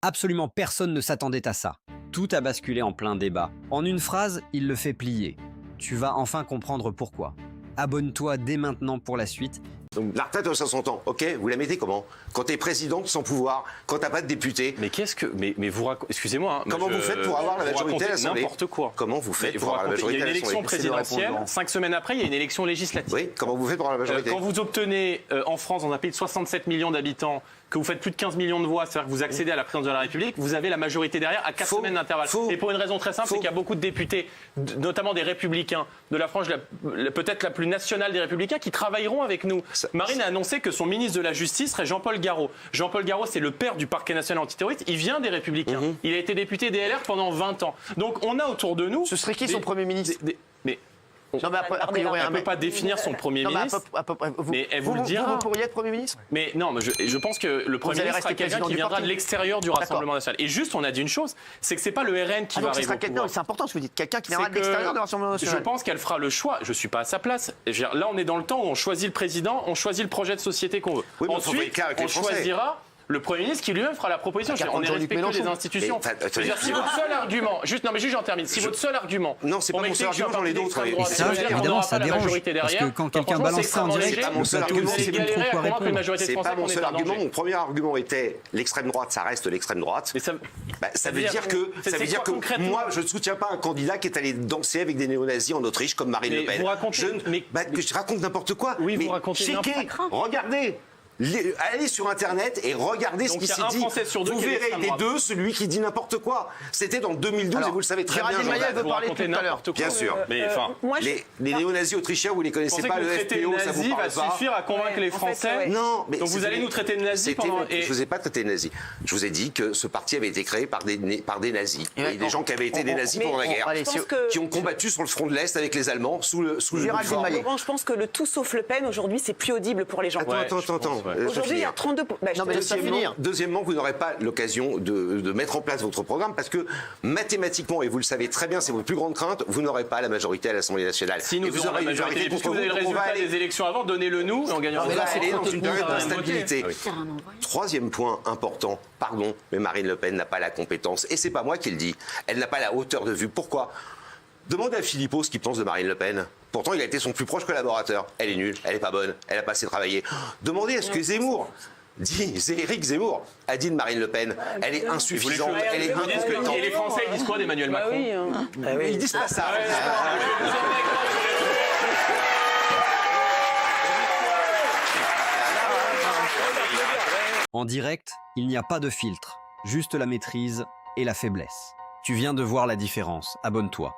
Absolument personne ne s'attendait à ça. Tout a basculé en plein débat. En une phrase, il le fait plier. Tu vas enfin comprendre pourquoi. Abonne-toi dès maintenant pour la suite. Donc la retraite aux 60 ans, ok, vous la mettez comment? Quand t'es président sans pouvoir, quand t'as pas de député. Mais qu'est-ce que. Mais vous excusez-moi. Hein, comment vous faites pour avoir la majorité à l'Assemblée? N'importe quoi. Comment vous faites pour avoir la majorité à l'Assemblée? Il y a une élection présidentielle, 5 semaines après, il y a une élection législative. Oui, comment vous faites pour avoir la majorité? Quand vous obtenez en France, dans un pays de 67 millions d'habitants, que vous faites plus de 15 millions de voix, c'est-à-dire que vous accédez à la présidence de la République, vous avez la majorité derrière à 4 semaines d'intervalle. Et pour une raison très simple, c'est qu'il y a beaucoup de députés, notamment des Républicains, de la frange peut-être la plus nationale des Républicains, qui travailleront avec nous. Marine a annoncé que son ministre de la Justice serait Jean-Paul Garot. Jean-Paul Garot, c'est le père du parquet national antiterroriste. Il vient des Républicains. Il a été député des LR pendant 20 ans. Donc on a autour de nous... Ce serait qui son Premier ministre? Non, mais a priori, on ne peut pas définir son Premier ministre. Mais elle vous le dira. Vous pourriez être Premier ministre? Mais non, mais je pense que le Premier ministre sera quelqu'un qui viendra de l'extérieur du Rassemblement national. Et juste, on a dit une chose, c'est que c'est pas le RN qui va arriver au pouvoir. C'est important ce que vous dites. Quelqu'un qui viendra de l'extérieur du Rassemblement national. Je pense qu'elle fera le choix. Je suis pas à sa place. Là, on est dans le temps où on choisit le président, on choisit le projet de société qu'on veut. Oui, ensuite, on choisira le Premier ministre qui lui-même fera la proposition. On est respectueux des institutions. Si votre seul argument, juste j'en termine. Si votre seul argument, non, c'est pas mon seul argument, j'en ai d'autres. Et ça, évidemment, ça dérange. Parce que quand quelqu'un balance ça en direct, c'est pas mon seul argument. c'est plus trop quoi répondre. C'est pas mon seul argument. Mon premier argument était l'extrême droite, ça reste l'extrême droite. Ça veut dire que moi, je ne soutiens pas un candidat qui est allé danser avec des néo-nazis en Autriche comme Marine Le Pen. Je raconte n'importe quoi. Oui, vous racontez n'importe quoi. Regardez. Allez sur Internet et regardez ce qui s'est dit. Vous verrez des deux celui qui dit n'importe quoi. C'était dans 2012 et vous le savez très bien. Géraldine Maillet veut parler tout à l'heure. Bien sûr. Mais les néo-nazis autrichiens, vous les connaissez pas. Le FPO, ça vous parle pas. Va suffire à convaincre les Français. Non, mais donc vous allez nous traiter de nazis pendant. Je vous ai pas traité de nazis. Je vous ai dit que ce parti avait été créé par des nazis. Et des gens qui avaient été des nazis pendant la guerre, qui ont combattu sur le front de l'Est avec les Allemands sous le Géraldine Maillet. Je pense que le tout sauf Le Pen aujourd'hui, c'est plus audible pour les gens. Attends. Aujourd'hui, il y a 32. Deuxièmement, vous n'aurez pas l'occasion de mettre en place votre programme parce que mathématiquement, et vous le savez très bien, c'est votre plus grande crainte, vous n'aurez pas la majorité à l'Assemblée nationale. Si nous aurons la majorité, puisque vous avez le résultat des élections avant, donnez-le nous et on gagnera. On va aller dans une période d'instabilité. Troisième point important, pardon, mais Marine Le Pen n'a pas la compétence. Et c'est pas moi qui le dis. Elle n'a pas la hauteur de vue. Pourquoi ? Demandez à Philippot ce qu'il pense de Marine Le Pen. Pourtant, il a été son plus proche collaborateur. Elle est nulle, elle est pas bonne, elle a pas assez travaillé. Demandez à ce que Zemmour Éric Zemmour a dit de Marine Le Pen. Elle est insuffisante, elle est incompétente. Et les Français, ils disent quoi d'Emmanuel Macron? Ils disent pas ça. En direct, il n'y a pas de filtre, juste la maîtrise et la faiblesse. Tu viens de voir la différence, abonne-toi.